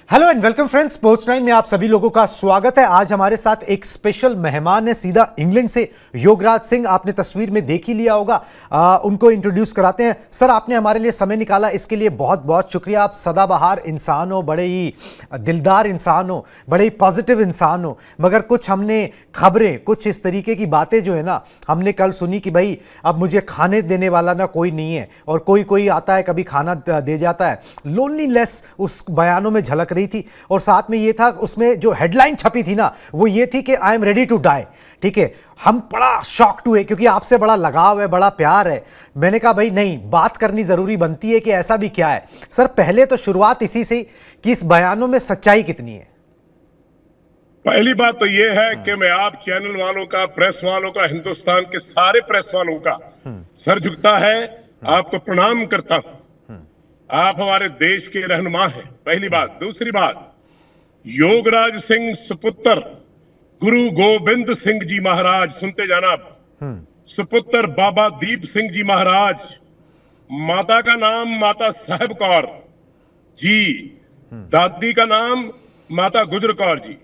Hello and welcome friends, sports time में आप सभी लोगों का स्वागत है। आज हमारे साथ एक स्पेशल मेहमान है, सीधा इंग्लैंड से योगराज सिंह। आपने तस्वीर में देख ही लिया होगा। उनको इंट्रोड्यूस कराते हैं। सर, आपने हमारे लिए समय निकाला, इसके लिए बहुत बहुत शुक्रिया। आप सदाबहार इंसान हो, बड़े ही दिलदार इंसान हो, बड़े ही पॉजिटिव इंसान हो, मगर कुछ हमने खबरें, कुछ इस तरीके की बातें जो है ना, हमने कल सुनी कि भाई अब मुझे खाने देने वाला ना कोई नहीं है और कोई आता है कभी खाना दे जाता है। लोनलीनेस उस बयानों में झलक रही थी और साथ में ये था, उसमें जो हेडलाइन छपी थी ना, वो ये थी कि I am ready to die. ठीक है, हम बड़ा शॉक्ड हुए क्योंकि आपसे बड़ा लगाव है, बड़ा प्यार है। मैंने कहा भाई नहीं, बात करनी जरूरी बनती है कि ऐसा भी क्या है। सर, पहले तो शुरुआत इसी से कि इस बयानों में सच्चाई कितनी है। पहली बात तो ये है कि मैं आप चैनल वालों का, प्रेस वालों का, हिंदुस्तान के सारे प्रेस वालों का सर झुकता है, आपको प्रणाम करता हूं। आप हमारे देश के रहनुमा हैं, पहली बात। दूसरी बात, योगराज सिंह सुपुत्र गुरु गोविंद सिंह जी महाराज, सुनते जाना आप, सुपुत्र बाबा दीप सिंह जी महाराज, माता का नाम माता साहब कौर जी, दादी का नाम माता गुजर कौर जी,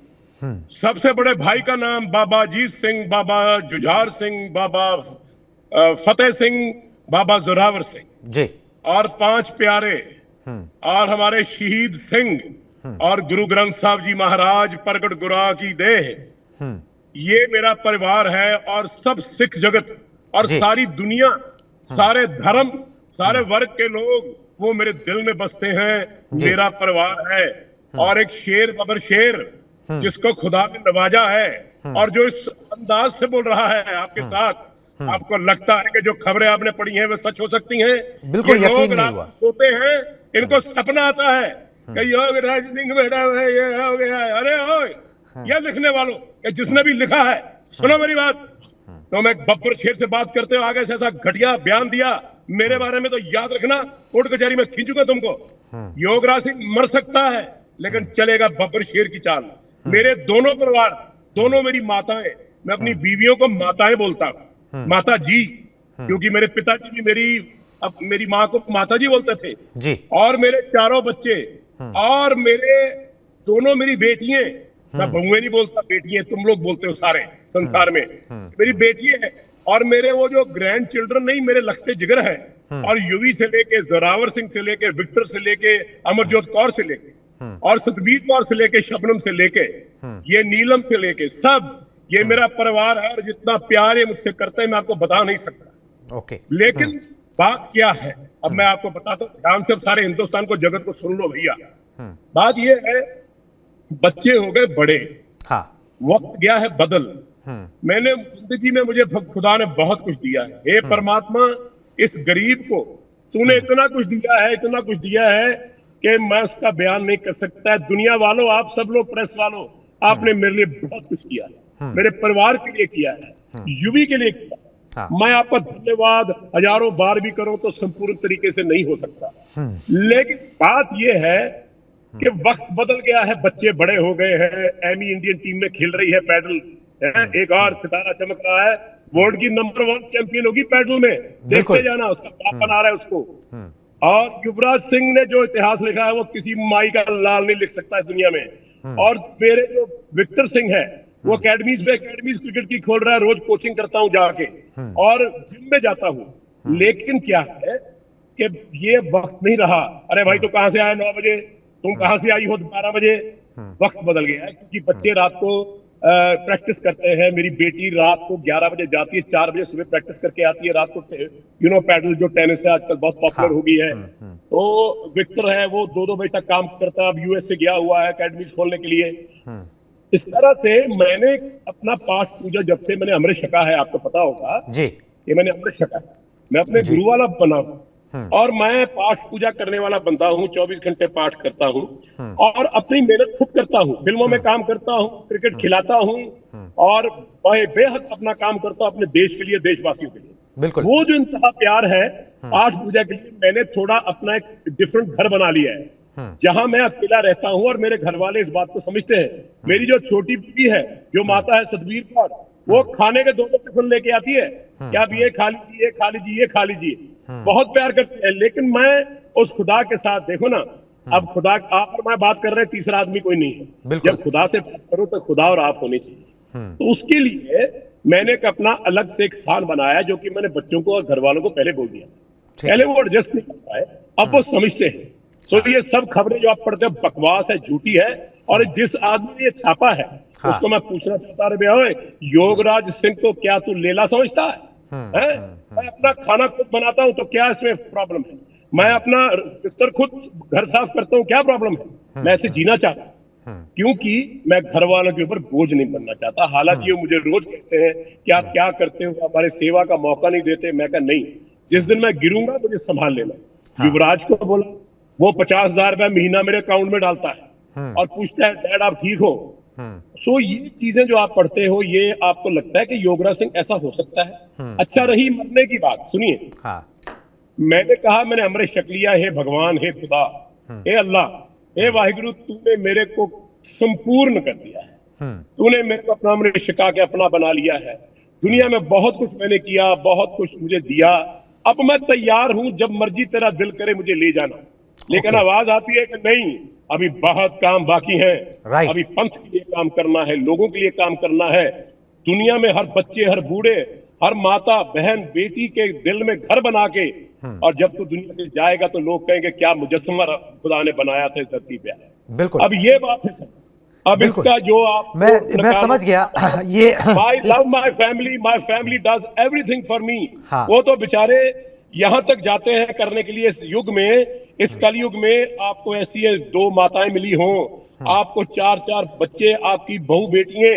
सबसे बड़े भाई का नाम बाबा अजीत सिंह, बाबा जुझार सिंह, बाबा फतेह सिंह, बाबा जोरावर सिंह जी, और 5 प्यारे और हमारे शहीद सिंह और गुरु ग्रंथ साहब जी महाराज प्रगट गुरा की देह। ये मेरा परिवार है और सब सिख जगत और सारी दुनिया, सारे धर्म, सारे वर्ग के लोग, वो मेरे दिल में बसते हैं, मेरा परिवार है। और एक शेर बबर शेर जिसको खुदा ने नवाजा है और जो इस अंदाज से बोल रहा है आपके साथ, आपको लगता है कि जो खबरें आपने पढ़ी हैं वे सच हो सकती हैं? बिल्कुल ये यकीन लोग नहीं हुआ। सोते हैं, इनको सपना आता है कि योगराज सिंह बेटा है, ये हो गया है। अरे ओए, ये लिखने वालों, कि जिसने भी लिखा है, सुनो मेरी बात। तुम एक बब्बर शेर से बात करते हो, आगे से ऐसा घटिया बयान दिया मेरे बारे में, तो याद रखना कोर्ट कचहरी में खींचूंगा तुमको। योगराज सिंह मर सकता है लेकिन चलेगा बब्बर शेर की चाल। मेरे दोनों परिवार, दोनों मेरी माताएं, मैं अपनी बीवियों को माताएं बोलता हूं, माता जी, क्योंकि मेरे पिताजी भी मेरी माँ को माता जी बोलते थे जी। और मेरे 4 बच्चे और मेरे दोनों मेरी बेटियां, मैं बहुएं नहीं बोलता, बेटियां तुम लोग बोलते हो सारे संसार में, मेरी बेटियां हैं। और मेरे वो जो ग्रैंड चिल्ड्रन नहीं, मेरे लखते जिगर है। और युवी से लेके, जोरावर सिंह से लेके, विक्टर से लेके, अमरजोत कौर से लेके और सतबीर कौर से लेके, शबनम से लेके, ये नीलम से लेके, सब ये मेरा परिवार है। और जितना प्यार ये मुझसे करते हैं मैं आपको बता नहीं सकता। ओके, लेकिन बात क्या है, अब मैं आपको बताता हूं, ध्यान से अब सारे हिंदुस्तान को, जगत को सुन लो भैया। बात ये है, बच्चे हो गए बड़े, हाँ, वक्त गया है बदल। मैंने जिंदगी में, मुझे खुदा ने बहुत कुछ दिया है। हे परमात्मा, इस गरीब को तूने इतना कुछ दिया है, इतना कुछ दिया है कि मैं उसका बयान नहीं कर सकता। दुनिया वालों, आप सब लोग प्रेस वालों, आपने मेरे लिए बहुत कुछ किया है, मेरे परिवार के लिए किया है, युवी के लिए किया है। मैं आपका धन्यवाद हजारों बार भी करूं तो संपूर्ण तरीके से नहीं हो सकता। लेकिन बात यह है कि वक्त बदल गया है, बच्चे बड़े हो गए हैं। एमी इंडियन टीम में खेल रही है पैडल, एक और सितारा चमक रहा है, वर्ल्ड की नंबर 1 चैंपियन होगी पैडल में, देखते जाना, उसका बाप बना रहा है उसको। और युवराज सिंह ने जो इतिहास लिखा है वो किसी माई का लाल नहीं लिख सकता इस दुनिया में। और मेरे जो विक्टर सिंह है, वो अकेडमीज क्रिकेट की खोल रहा है, रोज कोचिंग करता हूं जाके और जिम में जाता हूं। लेकिन क्या है कि ये वक्त नहीं रहा। अरे भाई, तो कहां से आया 9 बजे, तुम कहां से आई हो 12 बजे? वक्त बदल गया है क्योंकि बच्चे रात को प्रैक्टिस करते हैं। मेरी बेटी रात को 11 बजे जाती है, 4 बजे सुबह प्रैक्टिस करके आती है। रात को पैडल जो टेनिस है आजकल बहुत पॉपुलर हो गई है। तो विक्टर है, वो 2-2 बजे तक काम करता है, अब यूएस से गया हुआ है अकेडमीज खोलने के लिए। इस तरह से मैंने अपना पाठ पूजा, जब से मैंने अमृत छका है, आपको पता होगा जी कि मैंने अमृत छका है, मैं अपने गुरु वाला बना हूं और मैं पाठ पूजा करने वाला बंदा हूं। 24 घंटे पाठ करता हूं और अपनी मेहनत खुद करता हूं, फिल्मों में काम करता हूं, क्रिकेट खिलाता हूं और बेहद अपना काम करता हूं अपने देश के लिए, देशवासियों के लिए। बिल्कुल, वो जो इंतहा प्यार है पाठ पूजा के लिए, मैंने थोड़ा अपना एक डिफरेंट घर बना लिया है जहां मैं अकेला रहता हूं और मेरे घर वाले इस बात को समझते हैं। मेरी जो छोटी बीवी है, जो माता है सतबीर कौर, वो खाने के 2 टिफिन लेके आती है कि आप ये खा लीजिए, ये खा लीजिए, ये खा लीजिए, बहुत प्यार करते हैं। लेकिन मैं उस खुदा के साथ, देखो ना, अब खुदा आप और मैं बात कर रहे हैं, तीसरा आदमी कोई नहीं है। बिल्कुल। जब खुदा से बात करो तो खुदा और आप होने चाहिए। तो उसके लिए मैंने एक अपना अलग से एक स्थान बनाया, जो कि मैंने बच्चों को और घर वालों को पहले बोल दिया। ठीक पहले है। वो एडजस्ट नहीं कर पाए, अब वो समझते हैं। तो ये सब खबरें जो आप पढ़ते हो बकवास है, झूठी है। और जिस आदमी ने ये छापा है, हाँ। उसको मैं पूछना चाहता हूं, भैया योगराज सिंह को क्या तू लेला समझता है? मैं अपना खाना खुद बनाता हूं, तो क्या इसमें प्रॉब्लम है? मैं अपना बिस्तर खुद घर साफ करता हूं, क्या प्रॉब्लम है? मैं ऐसे जीना चाहता हूं, क्योंकि मैं घर वालों के ऊपर बोझ नहीं बनना चाहता। हालांकि वो मुझे रोज कहते हैं कि आप क्या करते हो, हमारे सेवा का मौका नहीं देते। मैं कहा नहीं, जिस दिन मैं गिरूंगा मुझे संभाल लेना। युवराज को बोला, वो 50,000 रुपया महीना मेरे अकाउंट में डालता है और पूछता है डैड आप ठीक हो? सो ये चीजें जो आप पढ़ते हो, ये आपको लगता है कि योगराज सिंह ऐसा हो सकता है? अच्छा, रही मरने की बात, सुनिए। हाँ। मैंने कहा, मैंने अमृत छक लिया। हे भगवान, हे खुदा, हे अल्लाह, हे वाहिगुरु, तूने मेरे को संपूर्ण कर दिया है। तूने मेरे को अपना अमृत छका के अपना बना लिया है। दुनिया में बहुत कुछ मैंने किया, बहुत कुछ मुझे दिया। अब मैं तैयार हूं, जब मर्जी तेरा दिल करे मुझे ले जाना। लेकिन आवाज आती है कि नहीं, अभी बहुत काम बाकी है। राइट। अभी पंथ के लिए काम करना है, लोगों के लिए काम करना है। दुनिया में हर बच्चे, हर बूढ़े, हर माता बहन बेटी के दिल में घर बना के, और जब तू दुनिया से जाएगा तो लोग कहेंगे क्या मुजस्समा खुदा ने बनाया था इस धरती पे। बिल्कुल। अब ये बात है सर। अब बिल्कुल। इसका जो आप मैं समझ गया। ये I love my family does everything for me. हाँ। वो तो बेचारे यहां तक जाते हैं करने के लिए। इस युग में, इस कलयुग में आपको ऐसी 2 माताएं मिली हों, आपको 4-4 बच्चे, आपकी बहू बेटियां,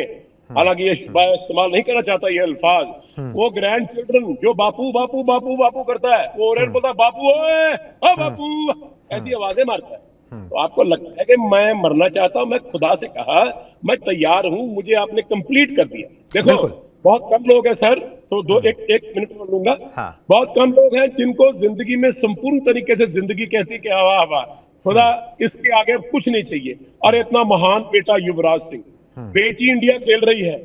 हालांकि ये मैं इस्तेमाल नहीं करना चाहता ये अल्फाज, वो ग्रैंड चिल्ड्रन जो बापू बापू बापू बापू करता है, वो और बोलता है बापू ओए ओ बापू, ऐसी आवाजें मारता है। तो आपको लगता है कि मैं मरना चाहता हूं? मैं खुदा से कहा मैं तैयार हूं, मुझे आपने कंप्लीट कर दिया। देखो बिल्कुल। बहुत कम लोग हैं सर, तो एक मिनट और लूंगा। हाँ। बहुत कम लोग हैं जिनको जिंदगी में संपूर्ण तरीके से जिंदगी कहती कि वाह वाह खुदा, इसके आगे कुछ नहीं चाहिए। और इतना महान बेटा युवराज सिंह, बेटी इंडिया खेल रही है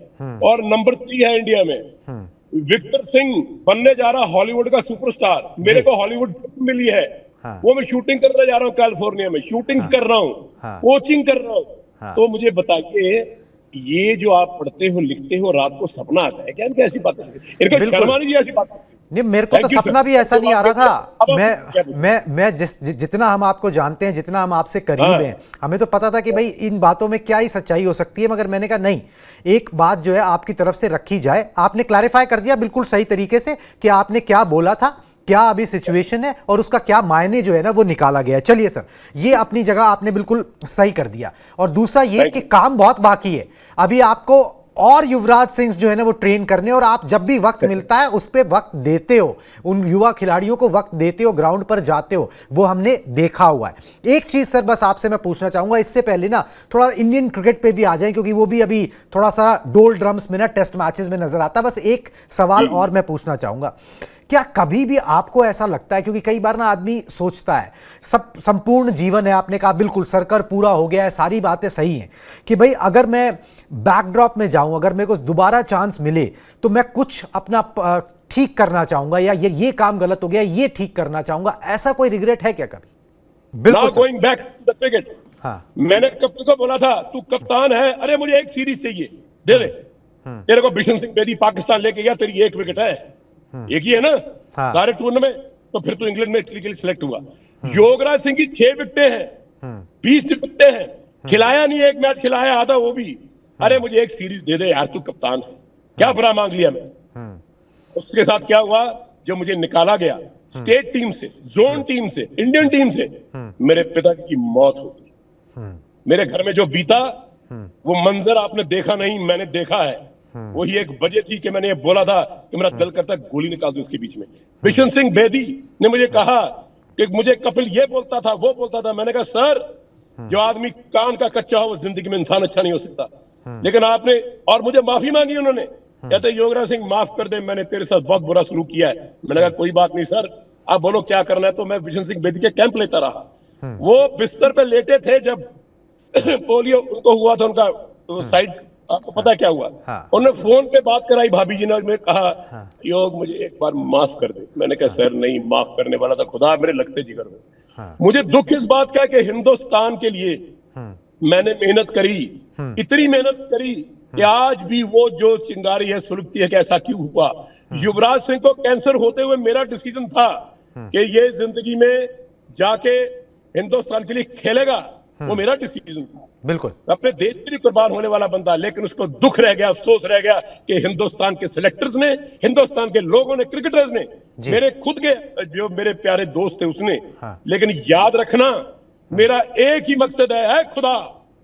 और नंबर 3 है इंडिया में। विक्टर सिंह बनने जा रहा हॉलीवुड का सुपरस्टार। मेरे को हॉलीवुड फिल्म मिली है। हाँ। वो मैं शूटिंग करने जा रहा हूँ कैलिफोर्निया में, शूटिंग्स कर रहा हूँ, हाँ। कोचिंग कर रहा हूँ। हाँ। तो मुझे बताइए, ये जो आप पढ़ते हो लिखते हो, रात को सपना आता है क्या? इनकी ऐसी बातें, इनको बिल्कुल। शर्म आनी चाहिए ऐसी बात। नहीं, मेरे को तो Thank you, सपना sir. भी ऐसा नहीं आ रहा था। अब आप मैं जितना हम आपको जानते हैं, जितना हम आपसे करीब हाँ। हैं, हमें तो पता था कि भाई इन बातों में क्या ही सच्चाई हो सकती है। मगर मैंने कहा नहीं, एक बात जो है आपकी तरफ से रखी जाए। आपने क्लैरिफाई कर दिया बिल्कुल सही तरीके से कि आपने क्या बोला था, क्या अभी सिचुएशन है और उसका क्या मायने जो है ना वो निकाला गया है। चलिए सर, ये अपनी जगह आपने बिल्कुल सही कर दिया। और दूसरा ये कि काम बहुत बाकी है अभी आपको और युवराज सिंह जो है ना वो ट्रेन करने, और आप जब भी वक्त मिलता है उस पर वक्त देते हो, उन युवा खिलाड़ियों को वक्त देते हो, ग्राउंड पर जाते हो, वो हमने देखा हुआ है। एक चीज सर बस आपसे मैं पूछना चाहूंगा, इससे पहले ना थोड़ा इंडियन क्रिकेट पे भी आ जाए, क्योंकि वो भी अभी थोड़ा सा डोल ड्रम्स में ना टेस्ट मैचेस में नजर आता है। बस एक सवाल और मैं पूछना चाहूंगा, क्या कभी भी आपको ऐसा लगता है, क्योंकि कई बार ना आदमी सोचता है सब संपूर्ण जीवन है, आपने कहा बिल्कुल सर्कल पूरा हो गया है, सारी बातें सही हैं, कि भाई अगर मैं बैकड्रॉप में जाऊं, अगर मेरे को दोबारा चांस मिले तो मैं कुछ अपना ठीक करना चाहूंगा, या ये काम गलत हो गया ये ठीक करना चाहूंगा, ऐसा कोई रिग्रेट है क्या कभी? बिल्कुल going back to the cricket. हाँ। मैंने कप्तान को बोला था तू कप्तान है, अरे मुझे एक सीरीज चाहिए, दे दे। तेरे को बिशन सिंह बेदी पाकिस्तान लेके गया, तेरी 1 विकेट है, एक ही है ना। हाँ। सारे टूर्नामेंट, तो फिर तू इंग्लैंड में के लिए सिलेक्ट हुआ। योगराज सिंह की 6 विकेटें हैं, 20 विकेटें हैं, खिलाया नहीं, एक मैच खिलाया आधा वो भी। अरे मुझे एक सीरीज दे दे यार, तू कप्तान है, क्या बुरा मांग लिया मैंने। उसके साथ क्या हुआ, जब मुझे निकाला गया स्टेट टीम से, जोन टीम से, इंडियन टीम से, मेरे पिताजी की मौत हो गई। मेरे घर में जो बीता वो मंजर आपने देखा नहीं, मैंने देखा है। वही 1 बजे थी कि मैंने ये बोला था कि मेरा दिल करता है गोली निकाल दूं उसके बीच में। बिशन सिंह बेदी ने मुझे कहा कि मुझे कपिल ये बोलता था वो बोलता था। मैंने कहा सर, जो आदमी कान का कच्चा हो वो जिंदगी में इंसान अच्छा नहीं हो सकता। लेकिन आपने, और मुझे माफी मांगी उन्होंने, कहते योगराज सिंह माफ कर दे, मैंने तेरे साथ बहुत बुरा सलूक किया है। मैंने कहा कोई बात नहीं सर, आप बोलो क्या करना है। तो मैं बिशन सिंह बेदी के कैंप लेता रहा। वो बिस्तर पे लेटे थे जब पोलियो उनको हुआ था, उनका साइड आपको पता क्या हुआ? हाँ। उन्होंने फोन पे बात कराई भाभी जी ने, मैं कहा हाँ। योग मुझे एक बार माफ कर दे। मैंने कहा सर नहीं, माफ करने वाला था खुदा मेरे लगते जिगर में। हाँ। मुझे दुख इस बात का है कि हिंदुस्तान के लिए मैंने मेहनत करी, इतनी मेहनत करी कि आज भी वो जो चिंगारी है सुलगती है कि ऐसा क्यों हुआ। युवराज सिंह को कैंसर होते हुए मेरा डिसीजन था कि ये जिंदगी में जाके हिंदुस्तान के लिए खेलेगा, वो मेरा डिसीजन था। बिल्कुल। अपने देश के लिए कुर्बान होने वाला बंदा, लेकिन उसको दुख रह गया, अफसोस रह गया कि हिंदुस्तान के सिलेक्टर्स ने, हिंदुस्तान के लोगों ने, क्रिकेटर्स ने, मेरे खुद के जो मेरे प्यारे दोस्त थे उसने। हाँ। लेकिन याद रखना मेरा एक ही मकसद है, ऐ खुदा,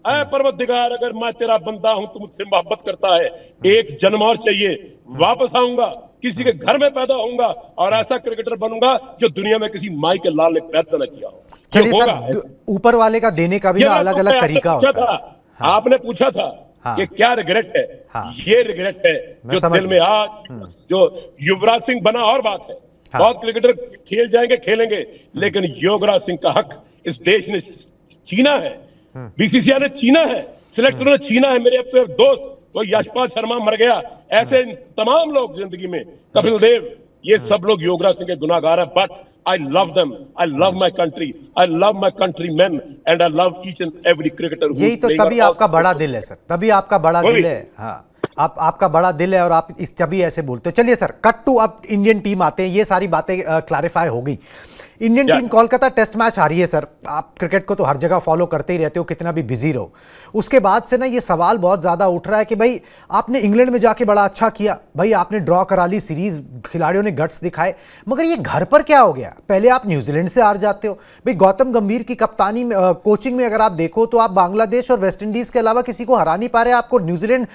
ऐ परवरदिगार, अगर मैं तेरा बंदा हूं तो मुझसे मोहब्बत करता है, एक जन्म और चाहिए, वापस आऊंगा, किसी के घर में पैदा होऊंगा और ऐसा क्रिकेटर बनूंगा जो दुनिया में किसी माई के लाल ने पैदा न किया हो। चलिए सर, ऊपर वाले का देने का भी ना अलग अलग तरीका होता है। हाँ। आपने पूछा था कि क्या रिग्रेट है? हाँ। ये रिग्रेट है जो दिल में आज जो युवराज सिंह बना और बात है। हाँ। बहुत क्रिकेटर खेल जाएंगे, खेलेंगे, लेकिन युवराज सिंह का हक इस देश ने छीना है, बीसीसीआई ने छीना है, सिलेक्टरों ने छीना है। मेरे अपने दोस्त तो यशपाल शर्मा मर गया, ऐसे तमाम लोग जिंदगी में, कपिल देव, ये सब लोग युवराज सिंह के गुनाहगार है। But I love them, I love my country, I love my country man and I love each and every cricketer. यही तो तभी आपका बड़ा दिल है सर, तभी आपका बड़ा दिल है। हाँ, आपका बड़ा दिल है और आप इस तभी ऐसे बोलते हो। चलिए सर, कट टू अब इंडियन टीम आते हैं। ये सारी बातें क्लैरिफाई हो गई। Indian team Kolkata test match हारी है सर। आप क्रिकेट को तो हर जगह फॉलो करते ही रहते हो, कितना भी बिजी रहो। उसके बाद से ना ये सवाल बहुत ज़्यादा उठ रहा है कि भाई आपने इंग्लैंड में जाके बड़ा अच्छा किया, भाई आपने ड्रॉ करा ली सीरीज, खिलाड़ियों ने गट्स दिखाए, मगर ये घर पर क्या हो गया? पहले आप न्यूजीलैंड से हार जाते हो, भाई गौतम गंभीर की कप्तानी में कोचिंग में अगर आप देखो तो आप बांग्लादेश और वेस्ट इंडीज़ के अलावा किसी को हरा नहीं पा रहे। आपको न्यूजीलैंड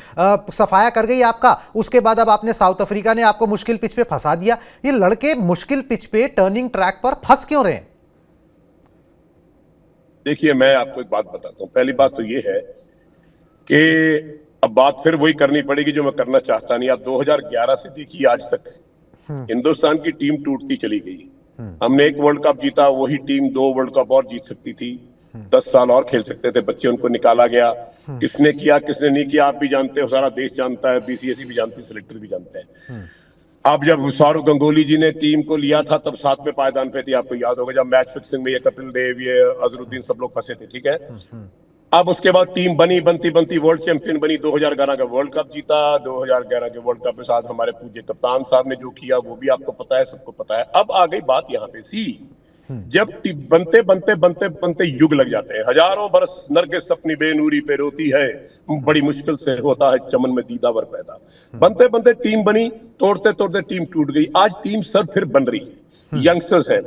सफाया कर गई आपका। उसके बाद अब आपने साउथ अफ्रीका ने आपको मुश्किल पिच पे फंसा दिया। ये लड़के मुश्किल पिच पे टर्निंग ट्रैक पर फंस क्यों रहे हैं? देखिए, मैं आपको एक बात बताता हूं। पहली बात तो ये है कि अब बात फिर वही करनी पड़ेगी जो मैं करना चाहता नहीं। आप 2011 से देखिए आज तक हिंदुस्तान की टीम टूटती चली गई। हमने एक वर्ल्ड कप जीता, वही टीम 2 वर्ल्ड कप और जीत सकती थी, 10 साल और खेल सकते थे बच्चे, उनको निकाला गया। किसने किया किसने नहीं किया आप भी जानते हो, सारा देश जानता है, बीसीएसई भी जानती है, सिलेक्टर भी जानते हैं। अब जब सौरव गंगोली जी ने टीम को लिया था तब साथ में पायदान पे थी, आपको याद होगा, जब मैच फिक्सिंग में ये कपिल देव, ये अजरुद्दीन सब लोग फंसे थे, ठीक है। अब उसके बाद टीम बनी, बनती बनती वर्ल्ड चैंपियन बनी, 2011 का वर्ल्ड कप जीता। 2011 के वर्ल्ड कप के साथ हमारे पूज्य कप्तान साहब ने जो किया वो भी आपको पता है, सबको पता है। अब आ गई बात यहाँ पे सी, जब बनते बनते बनते बनते युग लग जाते हैं, हजारों बरस नरगिस अपनी बेनूरी पे रोती है, बड़ी मुश्किल से होता है चमन में दीदावर पैदा। बनते बनते टीम बनी, तोड़ते तोड़ते टीम टूट गई। आज टीम सर फिर बन रही है, यंगस्टर्स हैं,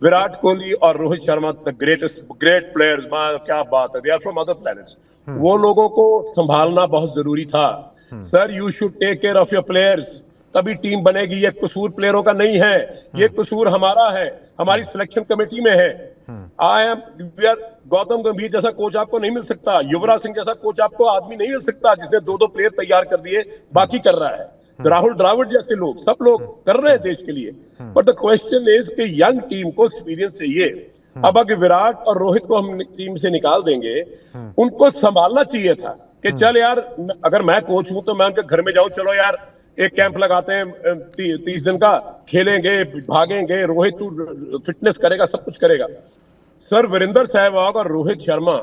विराट कोहली और Rohit Sharma the great players, क्या बात है, they are from other planets. वो लोगों को संभालना बहुत जरूरी था। Sir you should take care of your players, तभी टीम बनेगी। ये कसूर प्लेयरों का नहीं है, ये कसूर हमारा है, हमारी सिलेक्शन कमेटी में है। गौतम गंभीर जैसा कोच आपको नहीं मिल सकता, युवराज सिंह जैसा कोच आपको आदमी नहीं मिल सकता जिसने 2-2 प्लेयर तैयार कर दिए, बाकी कर रहा है। तो राहुल द्रविड़ जैसे लोग, सब लोग कर रहे हैं देश के लिए। बट द क्वेश्चन इज कि यंग टीम को एक्सपीरियंस चाहिए। अब अगर विराट और रोहित को हम टीम से निकाल देंगे, उनको संभालना चाहिए था कि चल यार, अगर मैं कोच हूं तो मैं उनके घर में जाऊं, चलो यार एक कैंप लगाते हैं 30 दिन का, खेलेंगे, भागेंगे, रोहित तू फिटनेस करेगा, सब कुछ करेगा। सर वीरेंद्र सहवाग और रोहित शर्मा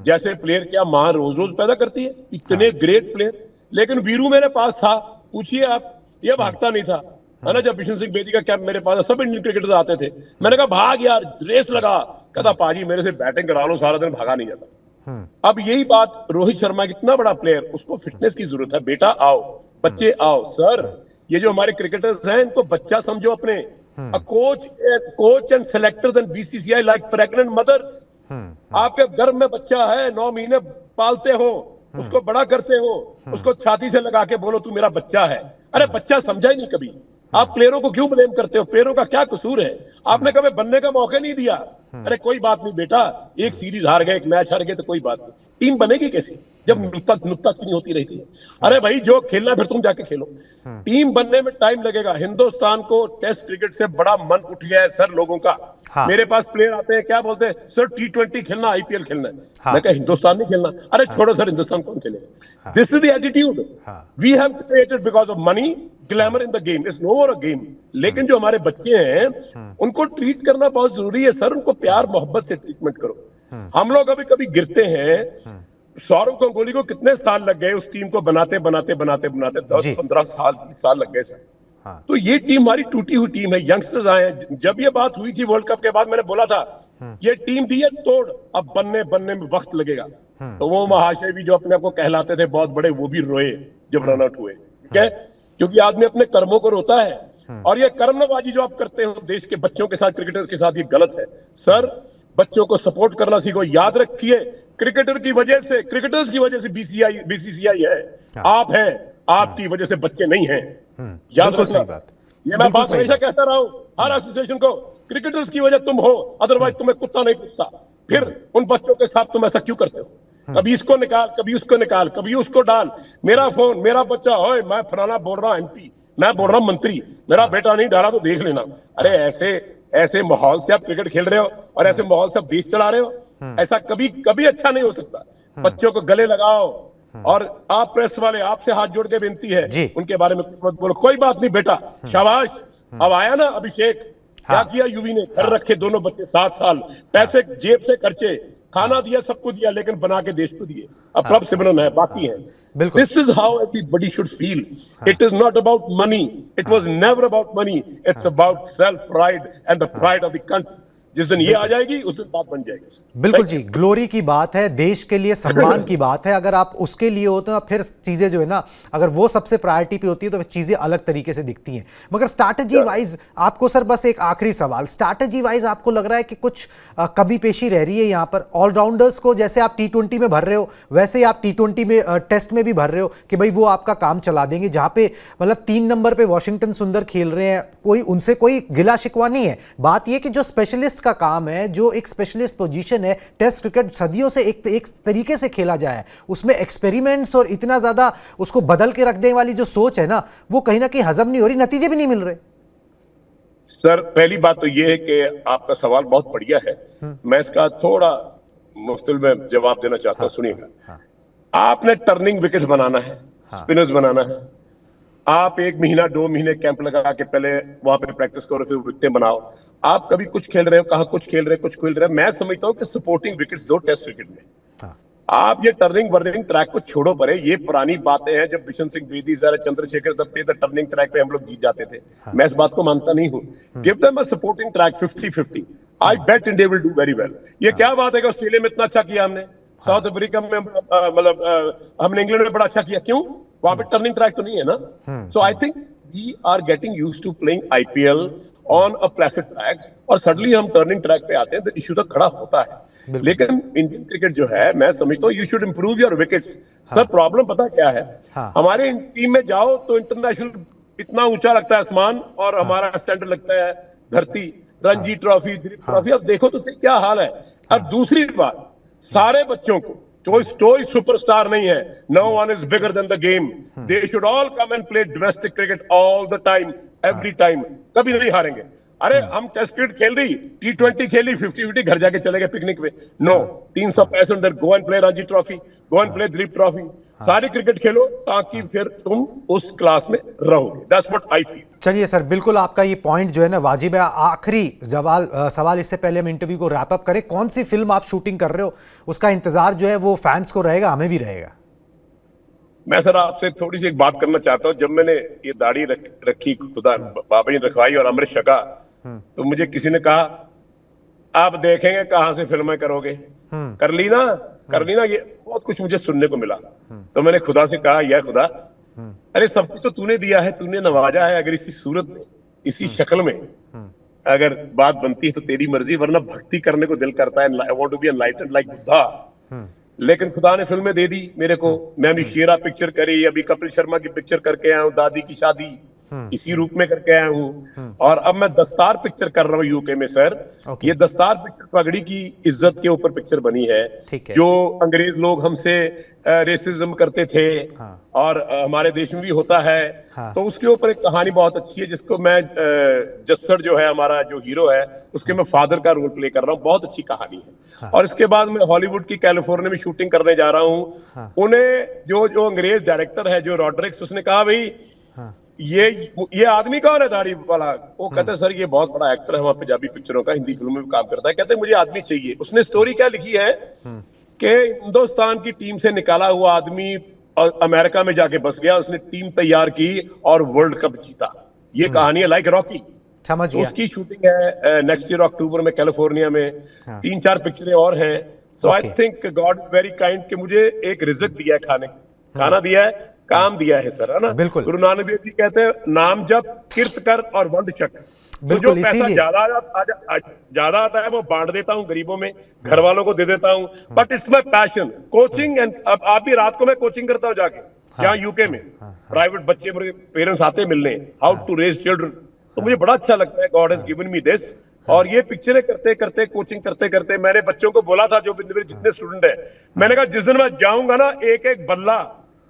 जैसे प्लेयर क्या मां रोज रोज पैदा करती है? इतने ग्रेट प्लेयर। लेकिन वीरू मेरे पास था, पूछिए आप, ये भागता नहीं था, है ना। जब बिशन सिंह बेदी का कैंप मेरे पास, सब इंडियन क्रिकेटर्स आते थे, मैंने कहा भाग यार, रेस लगा, कहता पाजी मेरे से बैटिंग करा लो, सारा दिन भागा नहीं जाता। अब यही बात, रोहित शर्मा कितना बड़ा प्लेयर, उसको फिटनेस की जरूरत है। बेटा आओ, बच्चे आओ। सर ये जो हमारे क्रिकेटर्स हैं इनको बच्चा समझो अपने। Coach and selectors and BCCI like pregnant mothers. आपके गर्भ में बच्चा है, 9 महीने पालते हो, उसको बड़ा करते हो, उसको छाती से लगा के बोलो तू मेरा बच्चा है। अरे बच्चा समझा ही नहीं कभी। आप प्लेयरों को क्यों ब्लेम करते हो? प्लेयरों का क्या कसूर है? आपने कभी बनने का मौका नहीं दिया। अरे कोई बात नहीं बेटा, एक सीरीज हार गए, एक मैच हार गए तो कोई बात नहीं, टीम बनेगी कैसे जब नुक्ताचीनी होती रहती है? अरे भाई जो खेलना फिर तुम जाके खेलो, टीम बनने में टाइम लगेगा। हिंदुस्तान को टेस्ट क्रिकेट से बड़ा मन उठ गया है सर लोगों का। हाँ। मेरे पास प्लेयर आते हैं, क्या बोलते हैं, सर T20 खेलना, आईपीएल खेलना है। हाँ। मैं कहा हिंदुस्तान नहीं खेलना। अरे छोड़ो सर, हिंदुस्तान कौन खेलेगा? This is the attitude we have created because of money, glamour in the game is no more a game. लेकिन जो हमारे बच्चे हैं उनको ट्रीट करना बहुत जरूरी है सर, उनको प्यार मोहब्बत से ट्रीटमेंट करो। हम लोग अभी कभी गिरते हैं, सौरव गांगुली को कितने साल लग गए उस टीम को बनाते बनाते बनाते बनाते, 10-15 साल 20 साल लग गए सर। हाँ। तो ये टीम हमारी टूटी हुई टीम है, यंगस्टर्स आए हैं। जब ये बात हुई थी वर्ल्ड कप के बाद, मैंने बोला था ये टीम दी है तोड़, अब बनने में वक्त लगेगा। तो वो महाशय भी जो अपने आप को कहलाते थे बहुत बड़े, वो भी रोए जब रन आउट हुए, ठीक है, क्योंकि आदमी अपने कर्मों को रोता है। और ये कर्मनवाजी जो आप करते हो देश के बच्चों के साथ, क्रिकेटर्स के साथ, ये गलत है सर। बच्चों को सपोर्ट करना सीखो। याद रखिए, क्रिकेटर्स की वजह से बीसीसीआई है, आप हैं, आपकी वजह से बच्चे नहीं हैं। याद बिल्कुल रखना। सही बात। ये मैं बिल्कुल बात सही हमेशा बात। कहता रहा हूं हर एसोसिएशन को, क्रिकेटर्स की वजह तुम हो, अदरवाइज तुम्हें कुत्ता नहीं पूछता। फिर उन बच्चों के साथ तुम ऐसा क्यों करते हो? कभी इसको निकाल, कभी उसको निकाल, कभी उसको डाल, मेरा फोन, मेरा बच्चा, ओए मैं फलाना बोल रहा हूं एमपी, मैं बोल रहा हूं मंत्री, मेरा बेटा नहीं डाला तो देख लेना। अरे ऐसे माहौल से आप क्रिकेट खेल रहे हो और ऐसे माहौल से आप देश चला रहे हो, ऐसा कभी कभी अच्छा नहीं हो सकता। बच्चों को गले लगाओ। और आप प्रेस वाले, आपसे हाथ जोड़ के विनती है, उनके बारे में मत बोलो। कोई बात नहीं बेटा, शाबाश। अब आया ना अभिषेक, क्या किया यूवी ने, घर रखे दोनों बच्चे 7 साल, पैसे जेब से खर्चे, खाना दिया, सबको दिया, लेकिन बना के देश को दिए। अब क्लब से बनना है, बाकी है। This is how everybody should feel. It is not about money, it was never about money, it's about self pride and the pride of the country. जिस दिन ये आ जाएगी उस दिन बात बन जाएगी। बिल्कुल जी, ग्लोरी की बात है, देश के लिए सम्मान की बात है। अगर आप उसके लिए होते हैं फिर चीजें जो है ना, अगर वो सबसे प्रायोरिटी पे होती है तो चीजें अलग तरीके से दिखती हैं। मगर स्ट्रैटेजी वाइज आपको सर, बस एक आखिरी सवाल, स्ट्रैटेजी वाइज आपको लग रहा है कि कुछ कमी पेशी रह रही है यहाँ पर? ऑलराउंडर्स को जैसे आप T20 में भर रहे हो, वैसे ही आप T20 में टेस्ट में भी भर रहे हो कि भाई वो आपका काम चला देंगे। जहाँ पे मतलब 3 नंबर पे वॉशिंगटन सुंदर खेल रहे हैं, कोई उनसे कोई गिला शिकवा नहीं है। बात यह कि जो स्पेशलिस्ट का काम है, जो एक स्पेशलिस्ट पोजीशन है, टेस्ट क्रिकेट सदियों से एक तरीके से खेला जाए, उसमें एक्सपेरिमेंट्स और इतना ज्यादा उसको बदल के रख देने वाली जो सोच है ना, वो कहीं ना कहीं हजम नहीं हो रही, नतीजे भी नहीं मिल रहे। सर पहली बात तो यह है कि आपका सवाल बहुत बढ़िया है, मैं इसका थोड़ा मुफ्तल में जवाब देना चाहता हूं। सुनिएगा, आपने टर्निंग विकेट बनाना है, स्पिनर्स बनाना है, आप 1 महीना 2 महीने कैंप लगा के पहले वहां पे प्रैक्टिस करो, फिर विकेटें बनाओ। आप कभी कुछ खेल रहे हो, कहा कुछ खेल रहे हो। मैं समझता हूं कि सपोर्टिंग विकेट्स दो टेस्ट क्रिकेट में। आप ये टर्निंग वर्निंग ट्रैक को छोड़ो परे, ये पुरानी बातें हैं। जब बिशन सिंह बेदी, चंद्रशेखर तब थे, टर्निंग ट्रैक पे हम लोग जीत जाते थे। मैं इस बात को मानता नहीं हूं। Give them a supporting track 50-50, I bet India will do very well. ये क्या बात है कि ऑस्ट्रेलिया में इतना अच्छा किया हमने, साउथ अफ्रीका में मतलब हमने इंग्लैंड में बड़ा अच्छा किया, क्यों? वहां पे टर्निंग ट्रैक तो नहीं है ना। So I think we are getting used to playing IPL on a placid tracks, और सडनली हम टर्निंग ट्रैक पे आते हैं तो इश्यू तो खड़ा होता है। लेकिन इंडियन क्रिकेट जो है, मैं समझता हूँ you should improve your wickets. Sir problem पता क्या है, हमारे टीम में जाओ तो इंटरनेशनल इतना ऊंचा लगता है आसमान, और हमारा स्टैंडर्ड लगता है धरती। रणजी ट्रॉफी, दिलीप ट्रॉफी, अब देखो तो सही क्या हाल है। अब दूसरी बात, सारे बच्चों को कोई सुपरस्टार नहीं है, no one is bigger than the game, they should all come and play domestic cricket all the time, every time, कभी नहीं हारेंगे। अरे हम टेस्ट क्रिकेट खेल रही, T20 खेली, 50-50 घर जाके चले गए पिकनिक पे। No, 365 go and play Ranji trophy, go and play Dilip trophy, सारी क्रिकेट खेलो ताकि फिर तुम उस क्लास में रहोगे। That's what I feel. चलिए सर, बिल्कुल आपका ये पॉइंट जो है ना वाजिब है। आखिरी सवाल इससे पहले हम इंटरव्यू को रैप अप करें, कौन सी फिल्म आप शूटिंग कर रहे हो? उसका इंतजार जो है वो फैंस को रहेगा, हमें भी रहेगा। मैं सर आपसे थोड़ी सी एक बात करना चाहता हूँ। जब मैंने ये दाढ़ी रखी, खुदा बाबा जी ने रखवाई और अमृत छका, तो मुझे किसी ने कहा आप देखेंगे कहां से फिल्में करोगे, कर ली ना, ये बहुत कुछ मुझे सुनने को मिला। तो मैंने खुदा से कहा, या खुदा, अरे सब कुछ तो तूने दिया है, तूने नवाजा है, अगर इसी सूरत में, इसी शक्ल में अगर बात बनती है तो तेरी मर्जी, वरना भक्ति करने को दिल करता है। I want to be enlightened like Buddha. लेकिन खुदा ने फिल्में दे दी मेरे को। मैं अभी शेरा पिक्चर करी, अभी कपिल शर्मा की पिक्चर करके आया हूं, दादी की शादी। इसी रूप में करके आया हूँ। और अब मैं दस्तार पिक्चर कर रहा हूँ यूके में सर। ओके। ये दस्तार पिक्चर पगड़ी की इज्जत के ऊपर पिक्चर बनी है। ठीक है। जो अंग्रेज लोग हमसे रेसिज्म करते थे, हाँ। और हमारे देश में भी होता है। हाँ। तो उसके ऊपर एक कहानी बहुत अच्छी है, जिसको मैं जस्सर जो है हमारा जो हीरो है, उसके मैं फादर का रोल प्ले कर रहा हूँ। बहुत अच्छी कहानी है। हाँ। और इसके बाद मैं हॉलीवुड की कैलिफोर्निया में शूटिंग करने जा रहा हूँ। हाँ। उन्हें जो अंग्रेज डायरेक्टर है, जो रॉड्रिक्स, उसने कहा भाई हाँ। ये आदमी कौन है दाढ़ी वाला? वो कहते हैं सर ये बहुत बड़ा एक्टर है हमारा पंजाबी पिक्चरों का, हिंदी फिल्मों में काम करता है। कहते हैं मुझे आदमी चाहिए। उसने स्टोरी क्या लिखी है कि हिंदुस्तान की टीम से निकाला हुआ आदमी अमेरिका में जाके बस गया, उसने टीम तैयार की और वर्ल्ड कप जीता। ये कहानी है लाइक रॉकी। समझ तो गया। उसकी शूटिंग है नेक्स्ट ईयर अक्टूबर में कैलिफोर्निया में। हाँ। 3-4 पिक्चरें और हैं। सो आई Okay. Think God very kind कि मुझे एक रिजक दिया है, खाना दिया है, काम दिया है सर, है ना? बिल्कुल। गुरु नानक देव जी कहते हैं नाम जप, किर्त कर और वंड छक। तो जो बिल्कुल, पैसा इसीलिए ज्यादा आता है वो बांट देता हूँ गरीबों में, घर वालों को दे देता हूँ। But it's my passion, coaching. And अब आप भी रात को मैं कोचिंग करता हूँ जाके, यहाँ यूके में। प्राइवेट बच्चे मेरे पेरेंट्स आते मिलने, हाउ टू रेज चिल्ड्रन। तो मुझे बड़ा अच्छा लगता है, God has given me this. और ये पिक्चरें करते करते, कोचिंग करते करते, मैंने बच्चों को बोला था, जो मेरे जितने स्टूडेंट हैं, मैंने कहा जिस दिन मैं जाऊंगा ना, एक एक बल्ला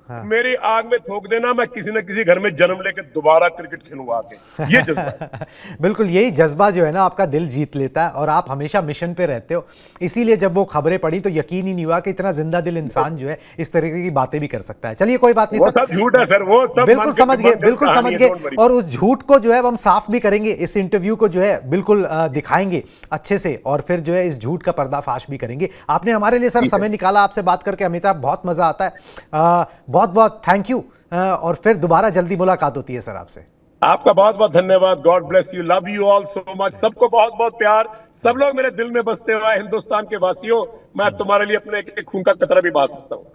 मेरी आग में थोक देना, मैं किसी न किसी घर में जन्म लेके दोबारा क्रिकेट खेलूंगा आके। ये जज्बा है। बिल्कुल यही जज्बा जो है ना आपका दिल जीत लेता है, और आप हमेशा मिशन पे रहते हो। इसीलिए जब वो खबरें पड़ी तो यकीन ही नहीं हुआ कि इतना जिंदा दिल इंसान जो है इस तरीके की बातें भी कर सकता है। चलिए कोई बात नहीं वो सर, सब झूठ है सर, वो सब बिल्कुल समझ गए, बिल्कुल समझ कहानी है, गए। don't worry। और उस झूठ को जो है हम साफ भी करेंगे, इस इंटरव्यू को जो है बिल्कुल दिखाएंगे अच्छे से, और फिर जो है इस झूठ का पर्दाफाश भी करेंगे। आपने हमारे लिए सर समय निकाला, आपसे बात करके हमेशा बहुत मजा आता है। बहुत बहुत थैंक यू। और फिर दोबारा जल्दी मुलाकात होती है सर आपसे। आपका बहुत बहुत धन्यवाद। God bless you, love you all so much. सबको बहुत बहुत प्यार। सब लोग मेरे दिल में बसते हुए हिंदुस्तान के वासियों, मैं तुम्हारे लिए अपने एक खून का कतरा भी बहा सकता हूँ।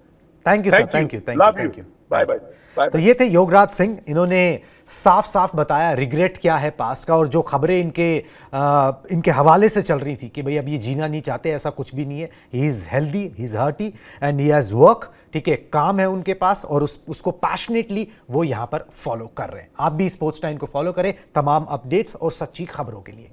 Thank you sir, thank you, thank you, thank you. Bye bye. तो ये थे योगराज सिंह। इन्होंने साफ साफ बताया रिग्रेट क्या है पास्ट का, और जो खबरें इनके हवाले से चल रही थी कि भाई अब ये जीना नहीं चाहते, ऐसा कुछ भी नहीं है। He is healthy, he is hearty and he has work. ठीक है, काम है उनके पास, और उसको पैशनेटली वो यहाँ पर फॉलो कर रहे हैं। आप भी स्पोर्ट्स टाइम को फॉलो करें तमाम अपडेट्स और सच्ची खबरों के लिए।